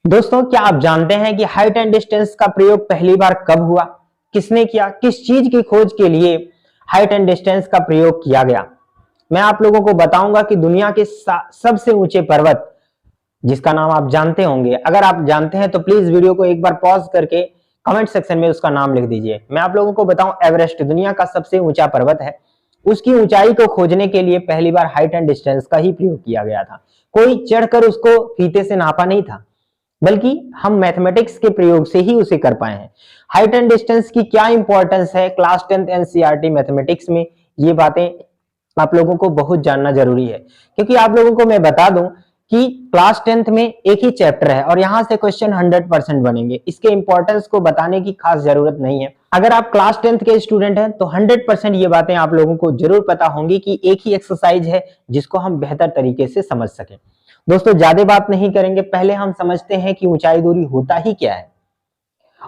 दोस्तों, क्या आप जानते हैं कि हाइट एंड डिस्टेंस का प्रयोग पहली बार कब हुआ, किसने किया, किस चीज की खोज के लिए हाइट एंड डिस्टेंस का प्रयोग किया गया। मैं आप लोगों को बताऊंगा कि दुनिया के सबसे ऊंचे पर्वत जिसका नाम आप जानते होंगे। अगर आप जानते हैं तो प्लीज वीडियो को एक बार पॉज करके कमेंट सेक्शन में उसका नाम लिख दीजिए। मैं आप लोगों को बताऊं, एवरेस्ट दुनिया का सबसे ऊंचा पर्वत है। उसकी ऊंचाई को खोजने के लिए पहली बार हाइट एंड डिस्टेंस का ही प्रयोग किया गया था। कोई चढ़कर उसको फीते से नापा नहीं था, बल्कि हम मैथमेटिक्स के प्रयोग से ही उसे कर पाए हैं। हाइट एंड डिस्टेंस की क्या इंपॉर्टेंस है क्लास 10th एनसीईआरटी मैथमेटिक्स में, ये बातें आप लोगों को बहुत जानना जरूरी है। क्योंकि आप लोगों को मैं बता दूं कि क्लास 10th में एक ही चैप्टर है और यहां से क्वेश्चन 100% बनेंगे। इसके इंपॉर्टेंस को बताने की खास जरूरत नहीं है। अगर आप क्लास 10th के स्टूडेंट हैं तो 100% ये बातें आप लोगों को जरूर पता होंगी कि एक ही एक्सरसाइज है जिसको हम बेहतर तरीके से समझ सकें। दोस्तों, ज्यादा बात नहीं करेंगे, पहले हम समझते हैं कि ऊंचाई दूरी होता ही क्या है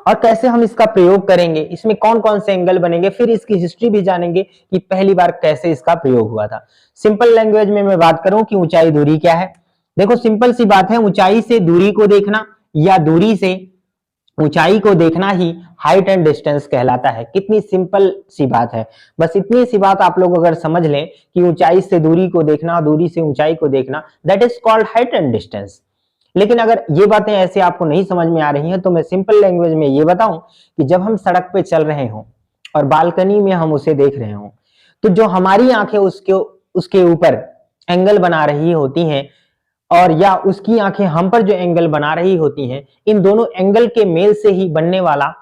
और कैसे हम इसका प्रयोग करेंगे, इसमें कौन कौन से एंगल बनेंगे, फिर इसकी हिस्ट्री भी जानेंगे कि पहली बार कैसे इसका प्रयोग हुआ था। सिंपल लैंग्वेज में मैं बात करूं कि ऊंचाई दूरी क्या है। देखो, सिंपल सी बात है, ऊंचाई से दूरी को देखना या दूरी से ऊंचाई को देखना ही हाइट एंड डिस्टेंस कहलाता है। कितनी सिंपल सी बात है। बस इतनी सी बात आप लोग अगर समझ लें कि ऊंचाई से दूरी को देखना, दूरी से ऊंचाई को देखना, that is called height and distance. लेकिन अगर ये बातें ऐसे आपको नहीं समझ में आ रही हैं तो मैं सिंपल लैंग्वेज में ये बताऊं कि जब हम सड़क पे चल रहे हों और बालकनी में हम उसे देख रहे हों, तो जो हमारी आंखें उसके ऊपर एंगल बना रही होती हैं और या उसकी आंखें हम पर जो एंगल बना रही होती हैं, इन दोनों एंगल के मेल से ही बनने वाला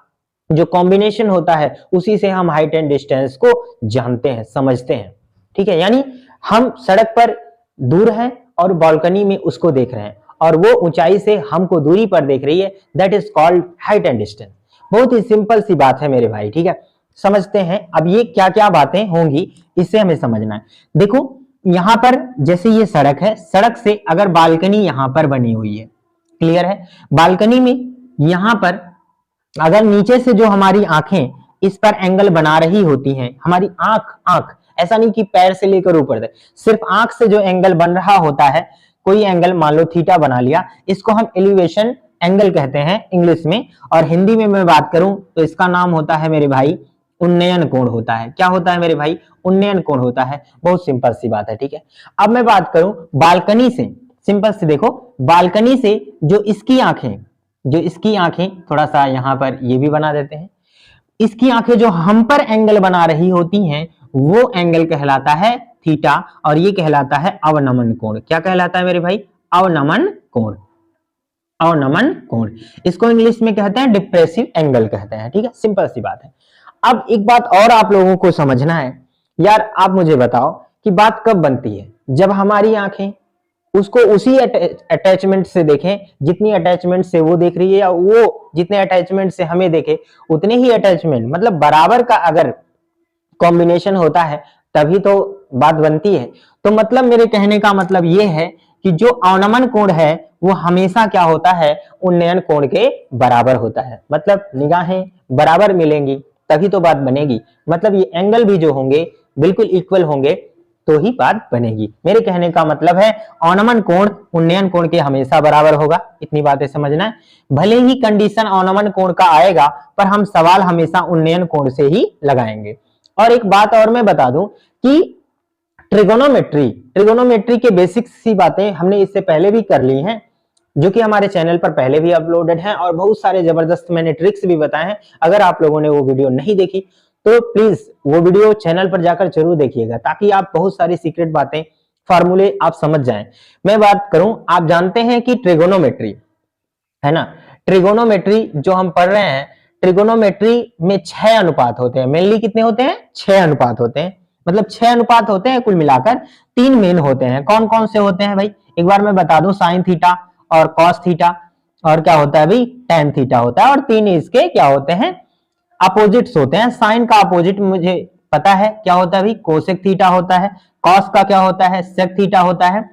जो कॉम्बिनेशन होता है, उसी से हम हाइट एंड डिस्टेंस को जानते हैं, समझते हैं। ठीक है, यानी हम सड़क पर दूर हैं और बालकनी में उसको देख रहे हैं और वो ऊंचाई से हमको दूरी पर देख रही है, that is called height and distance. बहुत ही सिंपल सी बात है मेरे भाई। ठीक है, समझते हैं अब ये क्या क्या बातें होंगी, इससे हमें समझना है। देखो, यहां पर जैसे ये सड़क है, सड़क से अगर बालकनी यहां पर बनी हुई है, क्लियर है, बालकनी में यहां पर अगर नीचे से जो हमारी आंखें इस पर एंगल बना रही होती हैं, हमारी आंख आंख ऐसा नहीं कि पैर से लेकर ऊपर तक, सिर्फ आंख से जो एंगल बन रहा होता है, कोई एंगल मान लो थीटा बना लिया, इसको हम एलिवेशन एंगल कहते हैं इंग्लिश में, और हिंदी में मैं बात करूं तो इसका नाम होता है मेरे भाई उन्नयन कोण होता है। क्या होता है मेरे भाई? उन्नयन कोण होता है। बहुत सिंपल सी बात है। ठीक है, अब मैं बात करूं बालकनी से, सिंपल से देखो, बालकनी से जो इसकी आंखें थोड़ा सा यहां पर ये भी बना देते हैं, इसकी आंखें जो हम पर एंगल बना रही होती हैं, वो एंगल कहलाता है थीटा और ये कहलाता है अवनमन कोण। क्या कहलाता है मेरे भाई? अवनमन कोण। अवनमन कोण, इसको इंग्लिश में कहते हैं डिप्रेसिव एंगल कहते हैं। ठीक है, सिंपल सी बात है। अब एक बात और आप लोगों को समझना है यार, आप मुझे बताओ कि बात कब बनती है? जब हमारी आंखें उसको उसी अटैचमेंट से देखें जितनी अटैचमेंट से वो देख रही है, या वो जितने अटैचमेंट से हमें देखे उतने ही अटैचमेंट, मतलब बराबर का अगर कॉम्बिनेशन होता है तभी तो बात बनती है। तो मतलब मेरे कहने का मतलब ये है कि जो अवनमन कोण है वो हमेशा क्या होता है? उन्नयन कोण के बराबर होता है। मतलब निगाहें बराबर मिलेंगी तभी तो बात बनेगी। मतलब ये एंगल भी जो होंगे बिल्कुल इक्वल होंगे तो ही बात बनेगी। मेरे कहने का मतलब है अवनमन कोण उन्नयन कोण के हमेशा बराबर होगा। इतनी बातें समझना है। भले ही कंडीशन अवनमन कोण का आएगा पर हम सवाल हमेशा उन्नयन कोण से ही लगाएंगे। और एक बात और मैं बता दूं कि ट्रिगोनोमेट्री के बेसिक्स सी बातें हमने इससे पहले भी कर ली हैं, जो कि हमारे चैनल पर पहले भी अपलोडेड हैं और बहुत सारे जबरदस्त मैंने ट्रिक्स भी बताए हैं। अगर आप लोगों ने वो वीडियो नहीं देखी तो प्लीज वो वीडियो चैनल पर जाकर जरूर देखिएगा, ताकि आप बहुत सारी सीक्रेट बातें, फार्मूले आप समझ जाएं। मैं बात करूं, आप जानते हैं कि ट्रिगोनोमेट्री है ना, ट्रिगोनोमेट्री जो हम पढ़ रहे हैं, ट्रिगोनोमेट्री में 6 अनुपात होते हैं। मेनली कितने होते हैं? 6 अनुपात होते हैं। मतलब 6 अनुपात होते हैं कुल मिलाकर। 3 मेन होते हैं। कौन कौन से होते हैं भाई? एक बार मैं बता दूं, साइन थीटा और कॉस थीटा, और क्या होता है भाई? टेन थीटा होता है। और 3 इसके क्या होते हैं? अपोजिट्स होते हैं। साइन का अपोजिट मुझे पता है क्या होता है भाई? कोसेक थीटा होता है। कॉस का क्या होता है? सेक थीटा होता है।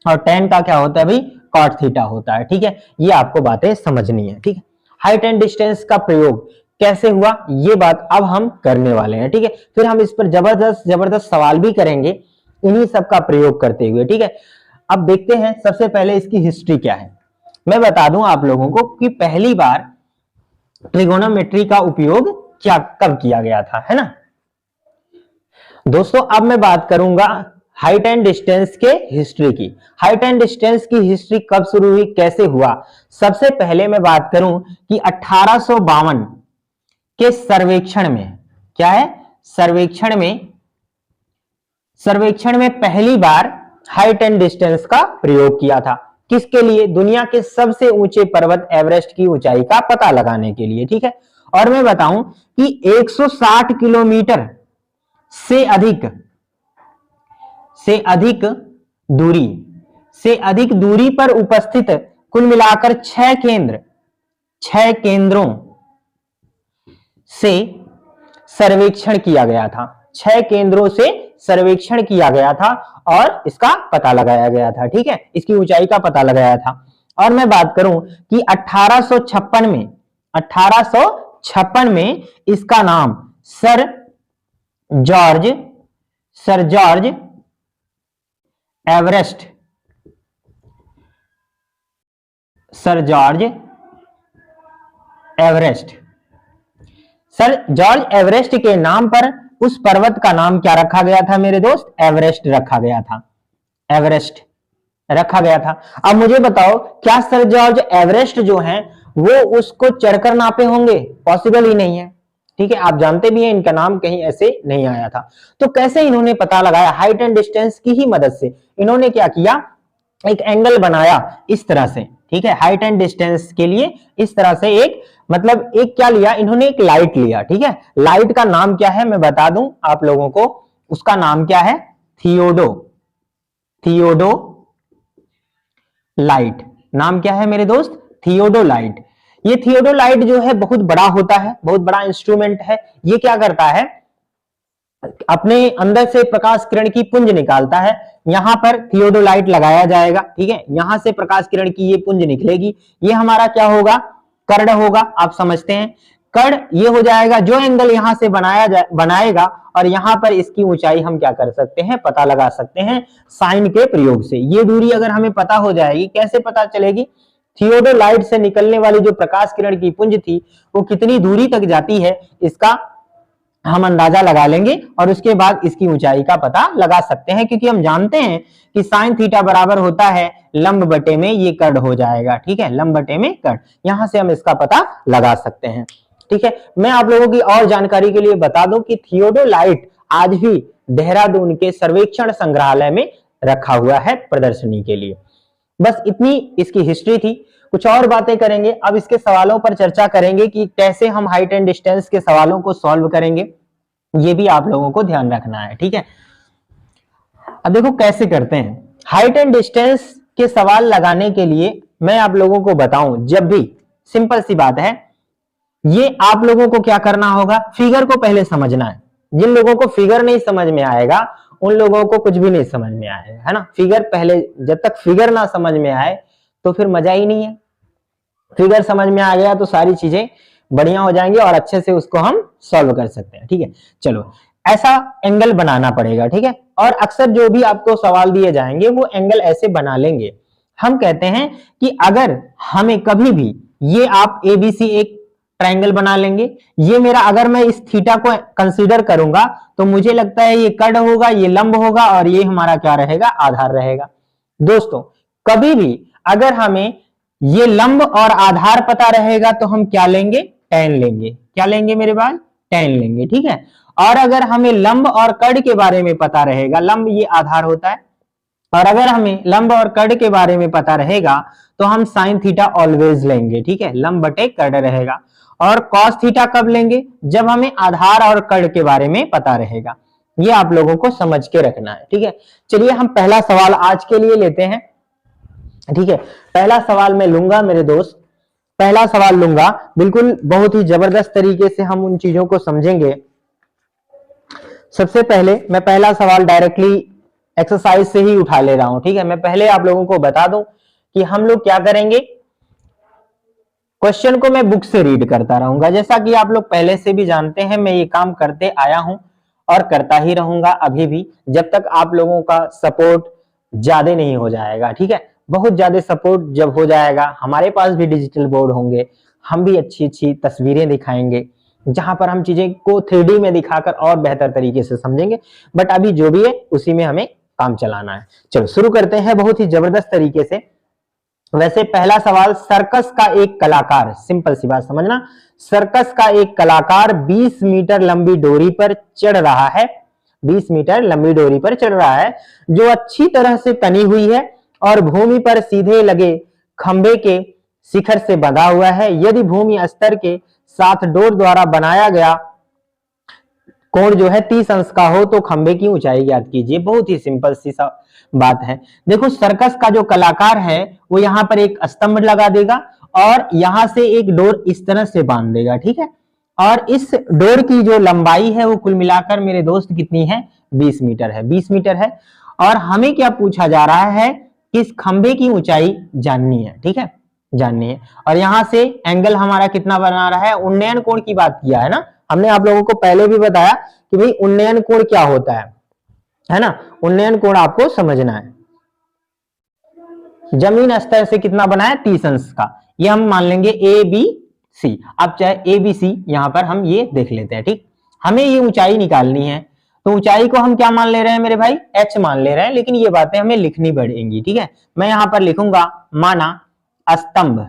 और टेन का क्या होता है भाई? कॉट थीटा होता है। ठीक है, ये आपको बातें समझनी है। ठीक है, हाइट एंड डिस्टेंस का प्रयोग कैसे हुआ ये बात अब हम करने वाले हैं। ठीक है, फिर हम इस पर जबरदस्त जबरदस्त सवाल भी करेंगे इन्हीं सब का प्रयोग करते हुए। ठीक है, अब देखते हैं सबसे पहले इसकी हिस्ट्री क्या है। मैं बता दूं आप लोगों को कि पहली बार ट्रिगोनोमेट्री का उपयोग क्या कब किया गया था, है ना दोस्तों। अब मैं बात करूंगा हाइट एंड डिस्टेंस के हिस्ट्री की। हाइट एंड डिस्टेंस की हिस्ट्री कब शुरू हुई, कैसे हुआ। सबसे पहले मैं बात करूं कि 1852 के सर्वेक्षण में, क्या है, सर्वेक्षण में पहली बार हाइट एंड डिस्टेंस का प्रयोग किया था। किसके लिए, दुनिया के सबसे ऊंचे पर्वत एवरेस्ट की ऊंचाई का पता लगाने के लिए, ठीक है। और मैं बताऊं कि 160 किलोमीटर से अधिक दूरी पर उपस्थित कुल मिलाकर 6 केंद्रों से सर्वेक्षण किया गया था। 6 केंद्रों से सर्वेक्षण किया गया था और इसका पता लगाया गया था, ठीक है, इसकी ऊंचाई का पता लगाया था। और मैं बात करूं कि 1856 में इसका नाम sir George Everest sir George Everest के नाम पर उस पर्वत का नाम क्या रखा गया था मेरे दोस्त, एवरेस्ट रखा गया था। अब मुझे बताओ, क्या सर जॉर्ज एवरेस्ट जो है वो उसको चढ़कर नापे होंगे, पॉसिबल ही नहीं है, ठीक है। आप जानते भी हैं इनका नाम कहीं ऐसे नहीं आया था। तो कैसे इन्होंने पता लगाया, हाइट एंड डिस्टेंस की ही मदद से। इन्होंने क्या किया, एक एंगल बनाया इस तरह से, ठीक है, हाइट एंड डिस्टेंस के लिए इस तरह से एक क्या लिया इन्होंने, एक लाइट लिया, ठीक है। लाइट का नाम क्या है मैं बता दूं आप लोगों को, उसका नाम क्या है, थियोडो लाइट। नाम क्या है मेरे दोस्त, थियोडोलाइट। ये थियोडोलाइट जो है बहुत बड़ा होता है, बहुत बड़ा इंस्ट्रूमेंट है। ये क्या करता है, अपने अंदर से प्रकाश किरण की पुंज निकालता है। यहां पर थियोडोलाइट लगाया जाएगा, ठीक है, यहां से प्रकाश किरण की ये पुंज निकलेगी। ये हमारा क्या होगा, कर्ण होगा, आप समझते हैं। कर्ण ये हो जाएगा, जो एंगल यहां से बनाएगा और यहां पर इसकी ऊंचाई हम क्या कर सकते हैं, पता लगा सकते हैं साइन के प्रयोग से। ये दूरी अगर हमें पता हो जाएगी, कैसे पता चलेगी, थियोडोलाइट से निकलने वाली जो प्रकाश किरण की पुंज थी वो कितनी दूरी तक जाती है, इसका हम अंदाजा लगा लेंगे और उसके बाद इसकी ऊंचाई का पता लगा सकते हैं, क्योंकि हम जानते हैं कि साइन थीटा बराबर होता है लंब बटे में ये कर्ण हो जाएगा, ठीक है, लंब बटे में कर्ण। यहां से हम इसका पता लगा सकते हैं, ठीक है। मैं आप लोगों की और जानकारी के लिए बता दूं कि थियोडोलाइट आज भी देहरादून के सर्वेक्षण संग्रहालय में रखा हुआ है प्रदर्शनी के लिए। बस इतनी इसकी हिस्ट्री थी। कुछ और बातें करेंगे, अब इसके सवालों पर चर्चा करेंगे कि कैसे हम हाइट एंड डिस्टेंस के सवालों को सॉल्व करेंगे, ये भी आप लोगों को ध्यान रखना है, ठीक है। अब देखो कैसे करते हैं हाइट एंड डिस्टेंस के सवाल लगाने के लिए। मैं आप लोगों को बताऊं, जब भी सिंपल सी बात है, ये आप लोगों को क्या करना होगा, फिगर को पहले समझना है। जिन लोगों को फिगर नहीं समझ में आएगा उन लोगों को कुछ भी नहीं समझ में आएगा, है ना। फिगर पहले, जब तक फिगर ना समझ में आए तो फिर मजा ही नहीं है। फिगर समझ में आ गया तो सारी चीजें बढ़िया हो जाएंगी और अच्छे से उसको हम सॉल्व कर सकते हैं, ठीक है। चलो, ऐसा एंगल बनाना पड़ेगा, ठीक है। और अक्सर जो भी आपको सवाल दिए जाएंगे वो एंगल ऐसे बना लेंगे। हम कहते हैं कि अगर हमें कभी भी, ये आप एबीसी एक ट्रायंगल बना लेंगे, ये मेरा, अगर मैं इस थीटा को कंसीडर करूंगा तो मुझे लगता है ये कर्ण होगा, ये लंब होगा और ये हमारा क्या रहेगा, आधार रहेगा। दोस्तों कभी भी अगर हमें ये लंब और आधार पता रहेगा तो हम क्या लेंगे, tan लेंगे। क्या लेंगे मेरे बाल, tan लेंगे, ठीक है। और अगर हमें लंब और कर्ण के बारे में पता रहेगा, लंब ये आधार होता है, और अगर हमें लंब और कर्ण के बारे में पता रहेगा तो हम साइन थीटा ऑलवेज लेंगे, ठीक है, लंब बटे कर्ण रहेगा। और कॉस थीटा कब लेंगे, जब हमें आधार और कर्ण के बारे में पता रहेगा। ये आप लोगों को समझ के रखना है, ठीक है। चलिए हम पहला सवाल आज के लिए लेते हैं, ठीक है। पहला सवाल मैं लूंगा मेरे दोस्त, पहला सवाल लूंगा, बिल्कुल बहुत ही जबरदस्त तरीके से हम उन चीजों को समझेंगे। सबसे पहले मैं पहला सवाल डायरेक्टली एक्सरसाइज से ही उठा ले रहा हूं, ठीक है। मैं पहले आप लोगों को बता दूं कि हम लोग क्या करेंगे, क्वेश्चन को मैं बुक से रीड करता रहूंगा। जैसा कि आप लोग पहले से भी जानते हैं, मैं ये काम करते आया हूं और करता ही रहूंगा अभी भी, जब तक आप लोगों का सपोर्ट ज्यादा नहीं हो जाएगा, ठीक है। बहुत ज्यादा सपोर्ट जब हो जाएगा, हमारे पास भी डिजिटल बोर्ड होंगे, हम भी अच्छी अच्छी तस्वीरें दिखाएंगे जहां पर हम चीजें को 3D में दिखाकर और बेहतर तरीके से समझेंगे। बट अभी जो भी है उसी में हमें काम चलाना है। चलो शुरू करते हैं बहुत ही जबरदस्त तरीके से। वैसे पहला सवाल, सर्कस का एक कलाकार, सिंपल सी बात समझना, सर्कस का एक कलाकार 20 मीटर लंबी डोरी पर चढ़ रहा है, 20 मीटर लंबी डोरी पर चढ़ रहा है जो अच्छी तरह से तनी हुई है और भूमि पर सीधे लगे खंबे के शिखर से बंधा हुआ है। यदि भूमि स्तर के साथ डोर द्वारा बनाया गया कोण जो है 30 अंश का हो तो खंबे की ऊंचाई ज्ञात कीजिए। बहुत ही सिंपल सी बात है। देखो सर्कस का जो कलाकार है वो यहाँ पर एक स्तंभ लगा देगा और यहां से एक डोर इस तरह से बांध देगा, ठीक है। और इस डोर की जो लंबाई है वो कुल मिलाकर मेरे दोस्त कितनी है, 20 मीटर है, 20 मीटर है। और हमें क्या पूछा जा रहा है कि इस खंबे की ऊंचाई जाननी है, ठीक है, जाननी है। और यहां से एंगल हमारा कितना बना रहा है, उन्नयन कोण की बात किया है ना हमने, आप लोगों को पहले भी बताया कि भाई उन्नयन कोण क्या होता है ना। उन्नयन कोण आपको समझना है। जमीन स्तर से कितना बना है, 30 अंश का, ये हम मान लेंगे ए बी सी। अब चाहे ए बी सी यहां पर हम ये देख लेते हैं, ठीक। हमें ये ऊंचाई निकालनी है तो ऊंचाई को हम क्या मान ले रहे हैं मेरे भाई, एच मान ले रहे हैं, लेकिन ये बातें हमें लिखनी पड़ेंगी, ठीक है। मैं यहां पर लिखूंगा, माना स्तंभ,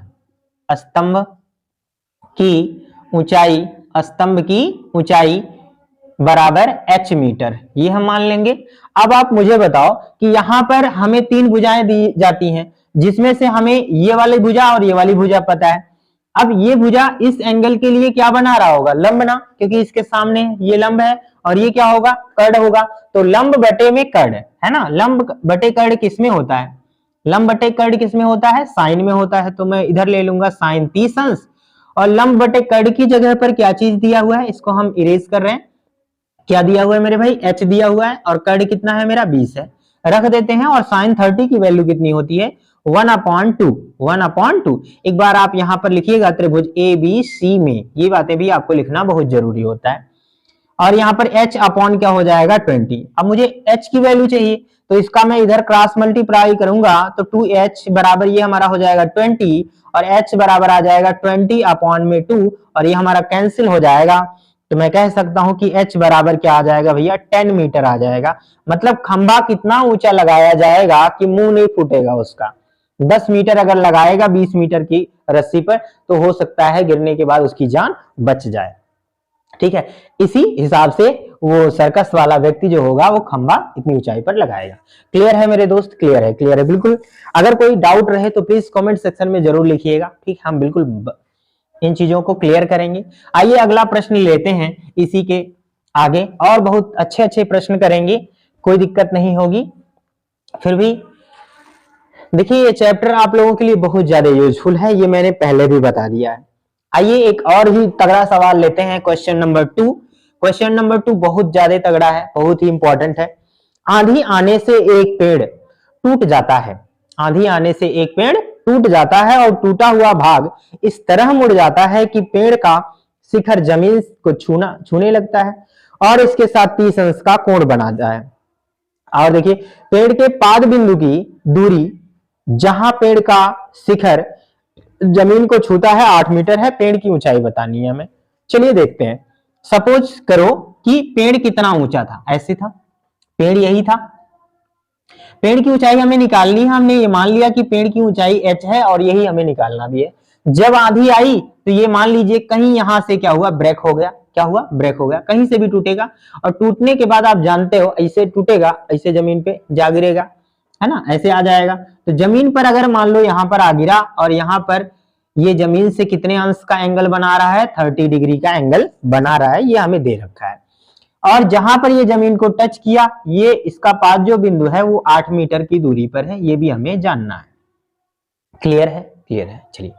स्तंभ की ऊंचाई, स्तंभ की ऊंचाई बराबर h मीटर, ये हम मान लेंगे। अब आप मुझे बताओ कि यहां पर हमें 3 भुजाएं दी जाती हैं जिसमें से हमें ये वाली भुजा और ये वाली भुजा पता है। अब ये भुजा इस एंगल के लिए क्या बना रहा होगा, लंब ना, क्योंकि इसके सामने ये लंब है और ये क्या होगा, कर्ण होगा। तो लंब बटे में कर्ण है ना, लंब बटे कर्ण किसमें होता है, लंब बटे कर्ण किसमें होता है, साइन में होता है। तो मैं इधर ले लूंगा साइन 30 अंश और लंब बटे कर्ण की जगह पर क्या चीज दिया हुआ है, इसको हम इरेज कर रहे हैं। क्या दिया हुआ है मेरे भाई, h दिया हुआ है और कर्ण कितना है मेरा 20 है, रख देते हैं। और साइन 30 की वैल्यू कितनी होती है, 1/2, 1/2। एक बार आप यहां पर लिखिएगा त्रिभुज ए बी सी में, ये बातें भी आपको लिखना बहुत जरूरी होता है। और यहाँ पर h अपॉन क्या हो जाएगा 20। अब मुझे h की वैल्यू चाहिए तो इसका मैं इधर क्रॉस मल्टीप्लाई करूंगा तो 2h बराबर ये हमारा हो जाएगा 20 और h बराबर आ जाएगा 20/2 और ये हमारा कैंसिल हो जाएगा। तो मैं कह सकता हूं कि h बराबर क्या आ जाएगा भैया, 10 मीटर आ जाएगा। मतलब खंबा कितना ऊंचा लगाया जाएगा कि मुंह नहीं फूटेगा उसका। 10 मीटर अगर लगाएगा 20 मीटर की रस्सी पर तो हो सकता है गिरने के बाद उसकी जान बच जाए, ठीक है। इसी हिसाब से वो सर्कस वाला व्यक्ति जो होगा वो खंबा इतनी ऊंचाई पर लगाएगा। क्लियर है मेरे दोस्त, क्लियर है, क्लियर है बिल्कुल। अगर कोई डाउट रहे तो प्लीज कमेंट सेक्शन में जरूर लिखिएगा, ठीक, हम बिल्कुल इन चीजों को क्लियर करेंगे। आइए अगला प्रश्न लेते हैं इसी के आगे, और बहुत अच्छे अच्छे प्रश्न करेंगे, कोई दिक्कत नहीं होगी। फिर भी देखिए ये चैप्टर आप लोगों के लिए बहुत ज्यादा यूजफुल है, ये मैंने पहले भी बता दिया है। आइए एक और ही तगड़ा सवाल लेते हैं, क्वेश्चन नंबर 2। क्वेश्चन नंबर 2 बहुत ज्यादा तगड़ा है, बहुत ही इंपॉर्टेंट है। आंधी आने से एक पेड़ टूट जाता है, आंधी आने से एक पेड़ टूट जाता है और टूटा हुआ भाग इस तरह मुड़ जाता है कि पेड़ का शिखर जमीन को छूने लगता है और इसके साथ 30 अंश का कोण बनाता है। और देखिए पेड़ के पाद बिंदु की दूरी जहां पेड़ का शिखर जमीन को छूता है 8 मीटर है, पेड़ की ऊंचाई बतानी है हमें। चलिए देखते हैं। सपोज करो कि पेड़ कितना ऊंचा था, ऐसे था, पेड़ यही था, पेड़ की ऊंचाई हमें निकालनी है। हमने ये मान लिया कि पेड़ की ऊंचाई h है और यही हमें निकालना भी है। जब आंधी आई तो ये मान लीजिए कहीं यहां से क्या हुआ, ब्रेक हो गया, क्या हुआ, ब्रेक हो गया, कहीं से भी टूटेगा और टूटने के बाद आप जानते हो ऐसे टूटेगा, ऐसे जमीन पे जा गिरेगा, है ना, ऐसे आ जाएगा। तो जमीन पर अगर मान लो यहां पर आ गिरा और यहां पर ये जमीन से कितने अंश का एंगल बना रहा है, 30 डिग्री का एंगल बना रहा है, ये हमें दे रखा है। और जहां पर ये जमीन को टच किया, ये इसका पाद जो बिंदु है वो 8 मीटर की दूरी पर है, ये भी हमें जानना है। क्लियर है, क्लियर है, चलिए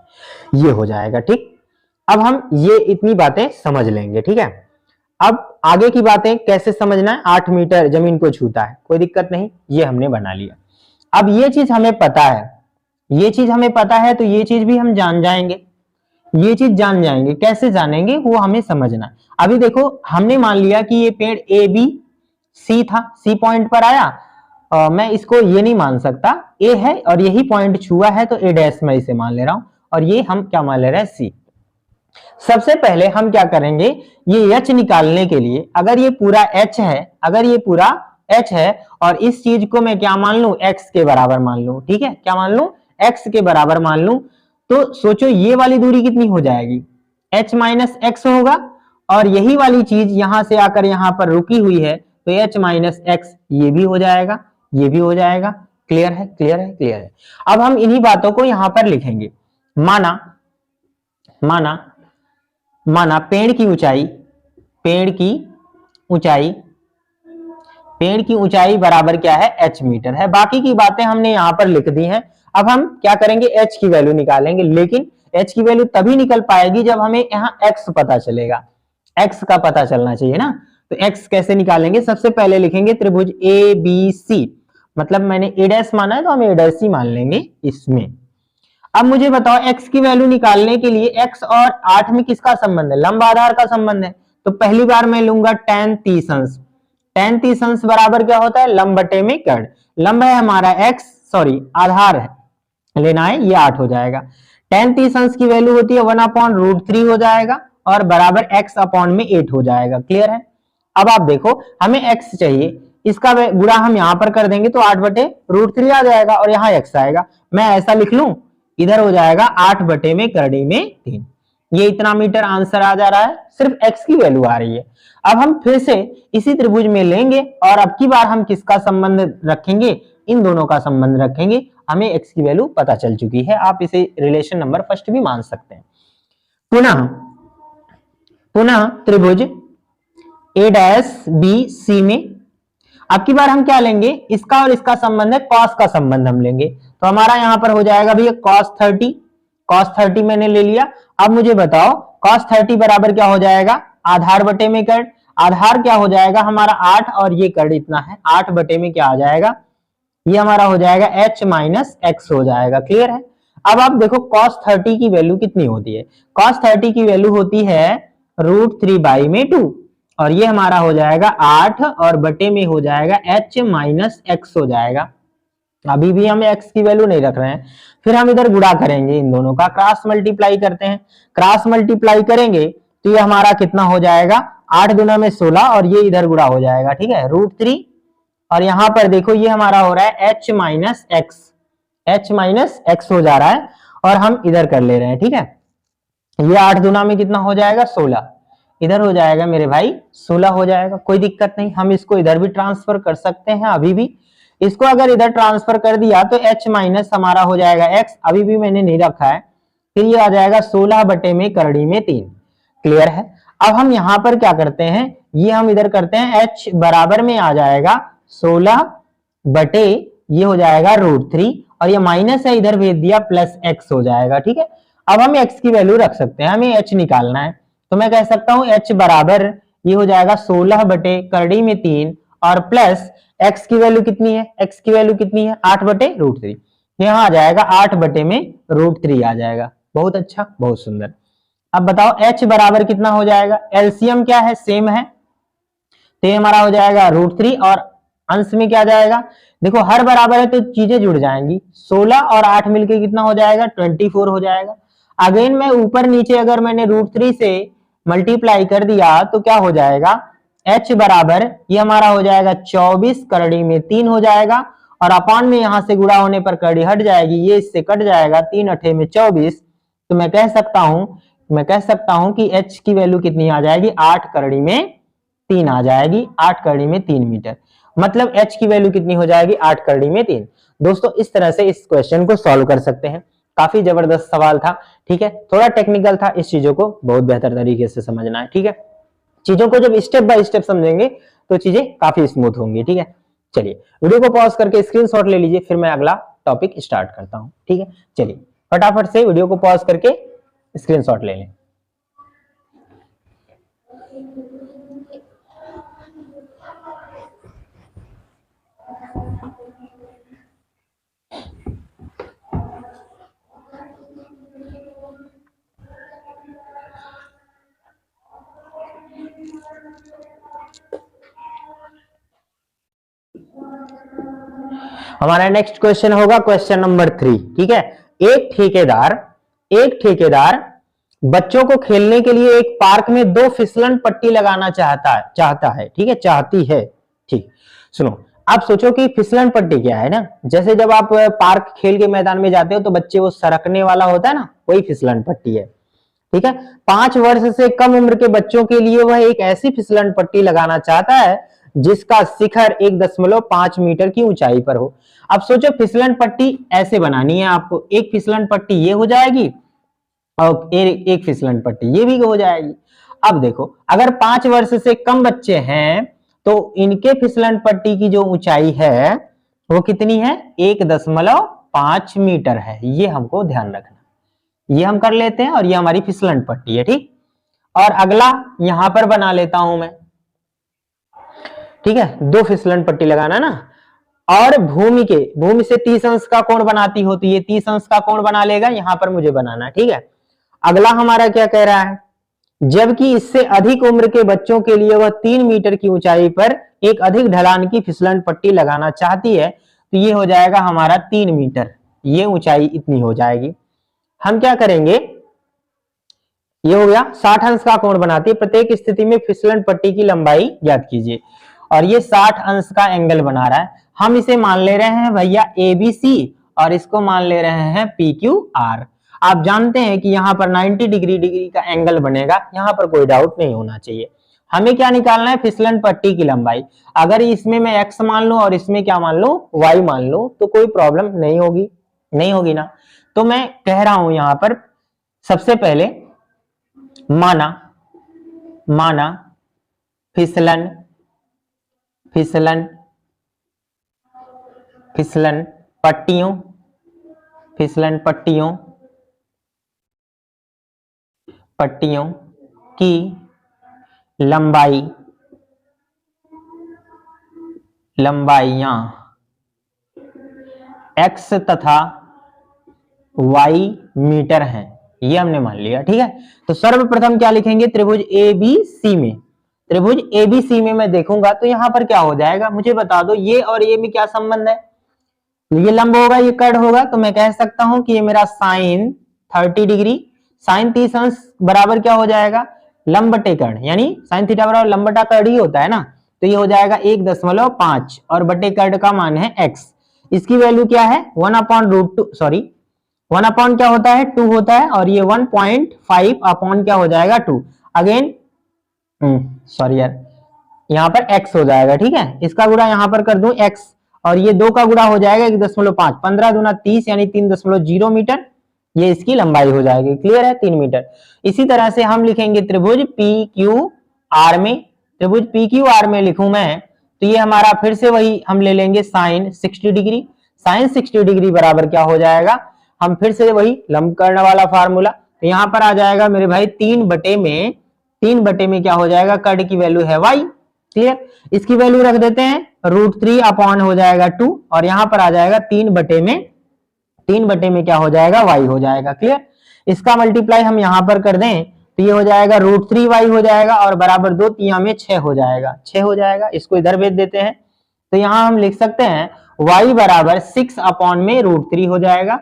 ये हो जाएगा, ठीक। अब हम ये इतनी बातें समझ लेंगे, ठीक है। अब आगे की बातें कैसे समझना है, 8 मीटर जमीन को छूता है, कोई दिक्कत नहीं, ये हमने बना लिया। अब ये चीज हमें पता है, ये चीज हमें पता है तो ये चीज भी हम जान जाएंगे, ये चीज जान जाएंगे। कैसे जानेंगे वो हमें समझना। अभी देखो हमने मान लिया कि ये पेड़ ए बी सी था, सी पॉइंट पर आया मैं इसको ये नहीं मान सकता, ए है और यही पॉइंट छुआ है तो ए डैश मैं इसे मान ले रहा हूं, और ये हम क्या मान ले रहे हैं, सी। सबसे पहले हम क्या करेंगे, ये एच निकालने के लिए, अगर ये पूरा एच है, अगर ये पूरा एच है और इस चीज को मैं क्या मान लूं, एक्स के बराबर मान लूं, ठीक है, क्या मान लूं, एक्स के बराबर मान लूं, तो सोचो ये वाली दूरी कितनी हो जाएगी, एच माइनस एक्स होगा, और यही वाली चीज यहां से आकर यहां पर रुकी हुई है तो एच माइनस एक्स ये भी हो जाएगा, ये भी हो जाएगा। क्लियर है, क्लियर है, क्लियर है। अब हम इन्हीं बातों को यहां पर लिखेंगे। माना माना माना पेड़ की ऊंचाई, पेड़ की ऊंचाई, पेड़ की ऊंचाई बराबर क्या है, एच मीटर है। बाकी की बातें हमने यहां पर लिख दी हैं। अब हम क्या करेंगे, एच की वैल्यू निकालेंगे, लेकिन एच की वैल्यू तभी निकल पाएगी जब हमें यहां एक्स पता चलेगा, एक्स का पता चलना चाहिए ना। तो एक्स कैसे निकालेंगे, सबसे पहले लिखेंगे त्रिभुज ए बी सी, मतलब मैंने ए डैश माना है तो हम ए डैश ही मान लेंगे इसमें। अब मुझे बताओ एक्स की वैल्यू निकालने के लिए एक्स और 8 में किसका संबंध है, लंब आधार का संबंध है। तो पहली बार मैं लूंगा tan 30 अंश, tan 30 अंश बराबर क्या होता है, लंब बटे में कर्ण। लंब है हमारा एक्स, सॉरी आधार है लेना है, ये 8 हो जाएगा। tan 30 अंश की वैल्यू होती है 1/√3 हो जाएगा और बराबर x अपॉन में 8 हो जाएगा। क्लियर है। अब आप देखो हमें x चाहिए, इसका गुणा हम यहां पर कर देंगे तो 8/√3 आ जाएगा और यहाँ x आएगा। मैं ऐसा लिख लूं, इधर हो जाएगा 8 बटे में करड़ी में 3, ये इतना मीटर आंसर आ जा रहा है, सिर्फ x की वैल्यू आ रही है। अब हम फिर से इसी त्रिभुज में लेंगे और अब की बार हम किसका संबंध रखेंगे, इन दोनों का संबंध रखेंगे। हमें x की वैल्यू पता चल चुकी है, आप इसे रिलेशन नंबर फर्स्ट भी मान सकते हैं। पुनः पुनः त्रिभुज ए डैश बी सी में अब की बार हम क्या लेंगे, इसका और इसका संबंध है, कॉस का संबंध हम लेंगे। तो हमारा यहां पर हो जाएगा भैया cos 30 मैंने ले लिया। अब मुझे बताओ cos 30 बराबर क्या हो जाएगा, आधार बटे में कर्ण। आधार क्या हो जाएगा हमारा 8 और ये कर्ण इतना है, 8 बटे में क्या आ जाएगा, ये हमारा हो जाएगा h माइनस एक्स हो जाएगा। क्लियर है। अब आप देखो cos 30 की वैल्यू कितनी होती है, cos 30 की वैल्यू होती है √3/2 और ये हमारा हो जाएगा 8 और बटे में हो जाएगा h माइनस एक्स हो जाएगा। अभी भी हम x की वैल्यू नहीं रख रहे हैं। फिर हम इधर गुणा करेंगे, इन दोनों का क्रॉस मल्टीप्लाई करते हैं। क्रॉस मल्टीप्लाई करेंगे तो ये हमारा कितना हो जाएगा, 8 दूना में 16 और ये इधर गुणा हो जाएगा, ठीक है, √3 और यहां पर देखो ये हमारा हो रहा है h माइनस एक्स हो जा रहा है और हम इधर कर ले रहे हैं, ठीक है। ये 8 दूना में कितना हो जाएगा, 16, इधर हो जाएगा मेरे भाई 16 हो जाएगा, कोई दिक्कत नहीं। हम इसको इधर भी ट्रांसफर कर सकते हैं, अभी भी इसको अगर इधर ट्रांसफर कर दिया तो h माइनस हमारा हो जाएगा x, अभी भी मैंने नहीं रखा है, फिर ये आ जाएगा 16 बटे में करड़ी में 3। क्लियर है। अब हम यहां पर क्या करते हैं, ये हम इधर करते हैं, h बराबर में आ जाएगा 16 बटे ये हो जाएगा √3 और ये माइनस है इधर भेज दिया प्लस x हो जाएगा, ठीक है। अब हम x की वैल्यू रख सकते हैं, हमें h निकालना है तो मैं कह सकता हूं h बराबर ये हो जाएगा 16 बटे करड़ी में 3 और प्लस x की वैल्यू कितनी है, x की वैल्यू कितनी है 8 बटे √3, यहां आ जाएगा 8 बटे में √3 आ जाएगा। बहुत अच्छा, बहुत सुंदर। अब बताओ h बराबर कितना हो जाएगा, एलसीएम क्या है, सेम है, तो ये हमारा हो जाएगा √3 और अंश में क्या जाएगा, देखो हर बराबर है तो चीजें जुड़ जाएंगी, 16 और 8 मिलके कितना हो जाएगा, 24 हो जाएगा। अगेन मैं ऊपर नीचे अगर मैंने √3 से मल्टीप्लाई कर दिया तो क्या हो जाएगा, h बराबर ये हमारा हो जाएगा 24 करड़ी में 3 हो जाएगा और अपॉन में यहां से गुणा होने पर करड़ी हट जाएगी, ये इससे कट जाएगा, 3 अठे में 24। तो मैं कह सकता हूं कि h की वैल्यू कितनी आ जाएगी, 8 करड़ी में 3 आ जाएगी, 8 करड़ी में 3 मीटर, मतलब h की वैल्यू कितनी हो जाएगी, 8 करड़ी में 3। दोस्तों इस तरह से इस क्वेश्चन को सॉल्व कर सकते हैं। काफी जबरदस्त सवाल था, ठीक है, थोड़ा टेक्निकल था, इस चीजों को बहुत बेहतर तरीके से समझना है, ठीक है। चीजों को जब स्टेप बाय स्टेप समझेंगे तो चीजें काफी स्मूथ होंगी, ठीक है। चलिए वीडियो को पॉज करके स्क्रीनशॉट ले लीजिए, फिर मैं अगला टॉपिक स्टार्ट करता हूं, ठीक है। चलिए फटाफट से वीडियो को पॉज करके स्क्रीनशॉट ले लें। हमारा नेक्स्ट क्वेश्चन होगा क्वेश्चन नंबर 3। ठीक है, एक ठेकेदार बच्चों को खेलने के लिए एक पार्क में 2 फिसलन पट्टी लगाना चाहता है। ठीक है, चाहती है। ठीक, सुनो, आप सोचो कि फिसलन पट्टी क्या है ना, जैसे जब आप पार्क खेल के मैदान में जाते हो तो बच्चे वो सरकने वाला होता है ना, वही फिसलन पट्टी है। ठीक है, 5 वर्ष से कम उम्र के बच्चों के लिए वह एक ऐसी फिसलन पट्टी लगाना चाहता है जिसका शिखर 1.5 मीटर की ऊंचाई पर हो। अब सोचो फिसलन पट्टी ऐसे बनानी है आपको, एक फिसलन पट्टी ये हो जाएगी और एक फिसलन पट्टी ये भी हो जाएगी। अब देखो, अगर 5 वर्ष से कम बच्चे हैं तो इनके फिसलन पट्टी की जो ऊंचाई है वो कितनी है, 1.5 मीटर है। ये हमको ध्यान रखना, ये हम कर लेते हैं और ये हमारी फिसलन पट्टी है। ठीक, और अगला यहां पर बना लेता हूं मैं। ठीक है, 2 फिसलन पट्टी लगाना ना, और भूमि से 30 अंश का कोण बनाती होती है, 30 अंश का कोण बना लेगा, यहां पर मुझे बनाना। ठीक है, अगला हमारा क्या कह रहा है, जबकि इससे अधिक उम्र के बच्चों के लिए वह 3 मीटर की ऊंचाई पर एक अधिक ढलान की फिसलन पट्टी लगाना चाहती है, तो ये हो जाएगा हमारा 3 मीटर, ये ऊंचाई इतनी हो जाएगी। हम क्या करेंगे, ये हो गया 60 अंश का कोण बनाती है, प्रत्येक स्थिति में फिसलन पट्टी की लंबाई ज्ञात कीजिए, और ये 60 अंश का एंगल बना रहा है। हम इसे मान ले रहे हैं भैया ABC और इसको मान ले रहे हैं PQR। आप जानते हैं कि यहाँ पर 90 डिग्री का एंगल बनेगा, यहाँ पर कोई डाउट नहीं होना चाहिए। हमें क्या निकालना है, फिसलन पट्टी की लंबाई। अगर इसमें मैं x मान लूं और इसमें क्या मान लूं, y मान लूं, तो कोई प्रॉब्लम नहीं होगी ना। तो मैं कह रहा हूं यहां पर सबसे पहले माना फिसलन पट्टियों की लंबाइयां x तथा y मीटर हैं, ये हमने मान लिया। ठीक है, तो सर्वप्रथम क्या लिखेंगे, त्रिभुज ABC में मैं देखूंगा तो यहां पर क्या हो जाएगा, मुझे बता दो, ये और ये में क्या संबंध है, ये लंब होगा, ये कर्ण होगा, तो मैं कह सकता हूं कि ये मेरा साइन 30 डिग्री, साइन 30 अंश बराबर क्या हो जाएगा, लंब बटे कर्ण, यानी साइन थीटा बराबर लंब बटा कर्ण ही होता है ना, तो ये हो जाएगा 1.5 और बटे कर्ण का मान है x। इसकी वैल्यू क्या है, 1/√2, सॉरी 1 अपॉन क्या होता है, 2 होता है, और ये 1.5 अपॉन क्या हो जाएगा, 2। अगेन सॉरी यार, यहाँ पर x हो जाएगा। ठीक है, इसका गुणा यहाँ पर कर दूं x, और ये 2 का गुणा हो जाएगा 1.5, 15 दूना 30 यानी 3.0 मीटर, ये इसकी लंबाई हो जाएगी। क्लियर है, 3 मीटर। इसी तरह से हम लिखेंगे त्रिभुज PQR में लिखूं मैं, तो ये हमारा फिर से वही हम ले लेंगे साइन 60 डिग्री, साइन 60 डिग्री बराबर क्या हो जाएगा, हम फिर से वही लंब कर्ण वाला फार्मूला, तो यहां पर आ जाएगा मेरे भाई 3 बटे में क्या हो जाएगा, कर्ण की वैल्यू है y। क्लियर, इसकी वैल्यू रख देते हैं √3 अपॉन हो जाएगा 2, और यहां पर आ जाएगा 3 बटे में क्या हो जाएगा, y हो जाएगा। क्लियर, इसका मल्टीप्लाई हम यहां पर कर दें तो ये हो जाएगा √3y हो जाएगा, और बराबर 2 3 में 6 हो जाएगा, इसको इधर भेज देते हैं, तो यहां हम लिख सकते हैं y बराबर 6 अपॉन में √3 हो जाएगा।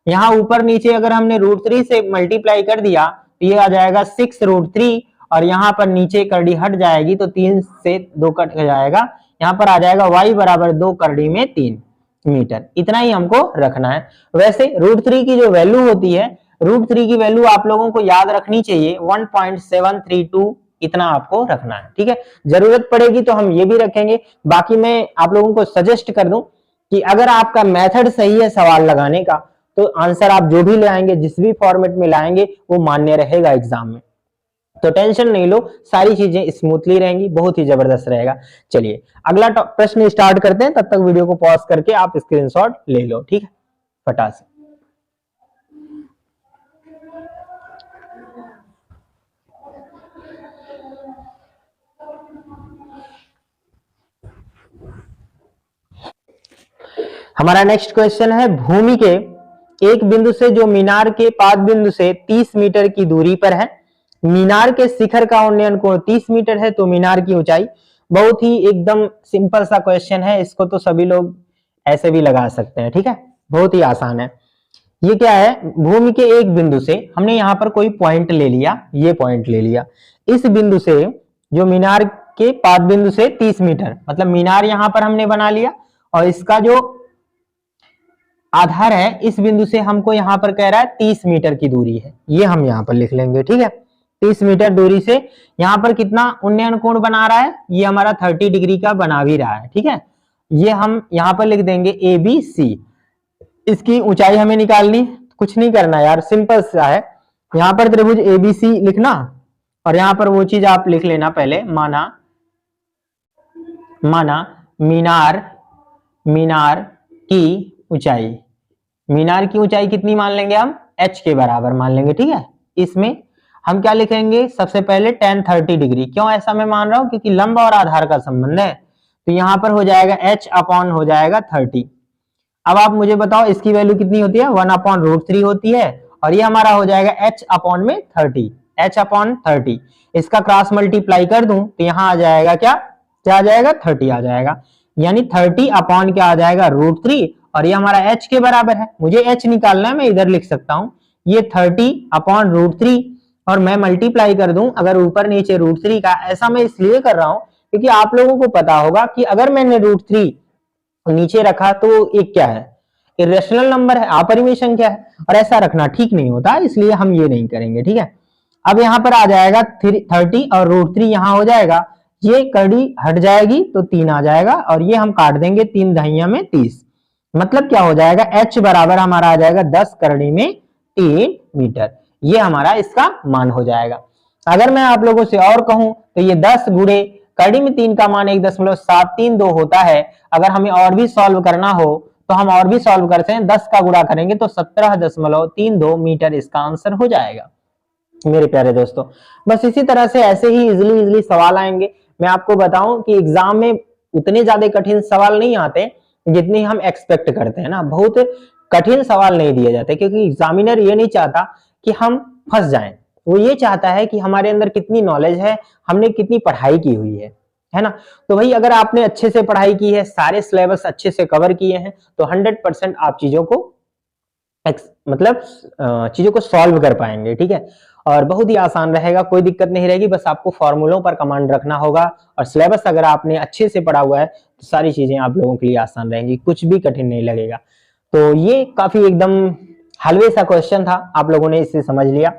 यहाँ ऊपर नीचे अगर हमने √3 से मल्टीप्लाई कर दिया तो ये आ जाएगा 6√3, और यहाँ पर नीचे करड़ी हट जाएगी तो 3 से 2 कट जाएगा, यहाँ पर आ जाएगा y बराबर 2 करड़ी में 3 मीटर। इतना ही हमको रखना है। वैसे √3 की जो वैल्यू होती है, √3 की वैल्यू आप लोगों को याद रखनी चाहिए 1.732, इतना आपको रखना है। ठीक है, जरूरत पड़ेगी तो हम ये भी रखेंगे। बाकी मैं आप लोगों को सजेस्ट कर दूं कि अगर आपका मेथड सही है सवाल लगाने का, तो आंसर आप जो भी ले आएंगे, जिस भी फॉर्मेट में लाएंगे, वो मान्य रहेगा एग्जाम में। तो टेंशन नहीं लो, सारी चीजें स्मूथली रहेंगी, बहुत ही जबरदस्त रहेगा। चलिए अगला प्रश्न स्टार्ट करते हैं, तब तक वीडियो को पॉज करके आप स्क्रीनशॉट ले लो। ठीक है, फटाक से। हमारा नेक्स्ट क्वेश्चन है, भूमि के एक बिंदु से जो मीनार के पाद बिंदु से 30 मीटर की दूरी पर है, मीनार के शिखर का उन्नयन कोण 30 मीटर है, तो मीनार की ऊंचाई। बहुत ही एकदम सिंपल सा क्वेश्चन है, इसको तो सभी लोग ऐसे भी लगा सकते हैं, ठीक है, बहुत ही आसान है। ये क्या है, भूमि के एक बिंदु से हमने यहाँ पर कोई पॉइंट ले लिया, ये पॉइंट ले लिया, इस बिंदु से जो मीनार के पाद बिंदु से 30 मीटर, मतलब मीनार यहाँ पर हमने बना लिया और इसका जो आधार है इस बिंदु से हमको यहाँ पर कह रहा है 30 मीटर की दूरी है, ये हम यहाँ पर लिख लेंगे, ठीक है। 30 मीटर दूरी से यहाँ पर कितना उन्नयन कोण बना रहा है, ये हमारा 30 डिग्री का बना भी रहा है, ठीक है। ये हम यहाँ पर लिख देंगे ABC। इसकी ऊंचाई हमें निकालनी, कुछ नहीं करना यार, सिंपल सा है। यहाँ पर त्रिभुज ABC लिखना और यहाँ पर वो चीज आप लिख लेना पहले, माना मीनार की ऊंचाई, मीनार की ऊंचाई कितनी मान लेंगे हम, h के बराबर मान लेंगे, ठीक है। इसमें हम क्या लिखेंगे, सबसे पहले tan 30 डिग्री। क्यों ऐसा मैं मान रहा हूं, क्योंकि लंब और आधार का संबंध है, तो यहाँ पर हो जाएगा h अपॉन हो जाएगा 30। अब आप मुझे बताओ इसकी वैल्यू कितनी होती है, 1/√3 होती है, और ये हमारा हो जाएगा h अपॉन में 30, h अपॉन 30। इसका क्रॉस मल्टीप्लाई कर दूं तो यहाँ आ जाएगा क्या आ जाएगा, 30 आ जाएगा, यानी 30 अपॉन क्या आ जाएगा, √3, और ये हमारा h के बराबर है। मुझे h निकालना है, मैं इधर लिख सकता हूं, ये 30 अपॉन √3 और मैं मल्टीप्लाई कर दूं अगर ऊपर नीचे √3 का। ऐसा मैं इसलिए कर रहा हूं क्योंकि आप लोगों को पता होगा कि अगर मैंने √3 नीचे रखा तो एक क्या है, इरेशनल नंबर है, अपरिमेय संख्या है, और ऐसा रखना ठीक नहीं होता, इसलिए हम ये नहीं करेंगे, ठीक है। अब यहाँ पर आ जाएगा 30 और √3 यहाँ हो जाएगा, ये कड़ी हट जाएगी तो 3 आ जाएगा, और ये हम काट देंगे 3 दहिया में 30, मतलब क्या हो जाएगा, h बराबर हमारा आ जाएगा 10 करड़ी में 3 मीटर, ये हमारा इसका मान हो जाएगा। अगर मैं आप लोगों से और कहूं तो ये 10 गुणे करड़ी में 3 का मान 1.732 होता है। अगर हमें और भी सॉल्व करना हो तो हम और भी सॉल्व करते हैं, 10 का गुणा करेंगे तो 17.32 मीटर इसका आंसर हो जाएगा मेरे प्यारे दोस्तों। बस इसी तरह से ऐसे ही इजिली सवाल आएंगे। मैं आपको बताऊं कि एग्जाम में उतने ज्यादा कठिन सवाल नहीं आते जितनी हम एक्सपेक्ट करते हैं ना, बहुत कठिन सवाल नहीं दिए जाते, क्योंकि एग्जामिनर ये नहीं चाहता कि हम फंस जाएं, वो ये चाहता है कि हमारे अंदर कितनी नॉलेज है, हमने कितनी पढ़ाई की हुई है ना। तो भाई अगर आपने अच्छे से पढ़ाई की है, सारे सिलेबस अच्छे से कवर किए हैं, तो 100% आप चीजों को सॉल्व कर पाएंगे, ठीक है। और बहुत ही आसान रहेगा, कोई दिक्कत नहीं रहेगी, बस आपको फॉर्मूलों पर कमांड रखना होगा, और सिलेबस अगर आपने अच्छे से पढ़ा हुआ है तो सारी चीजें आप लोगों के लिए आसान रहेंगी, कुछ भी कठिन नहीं लगेगा। तो ये काफी एकदम हलवे सा क्वेश्चन था, आप लोगों ने इसे समझ लिया।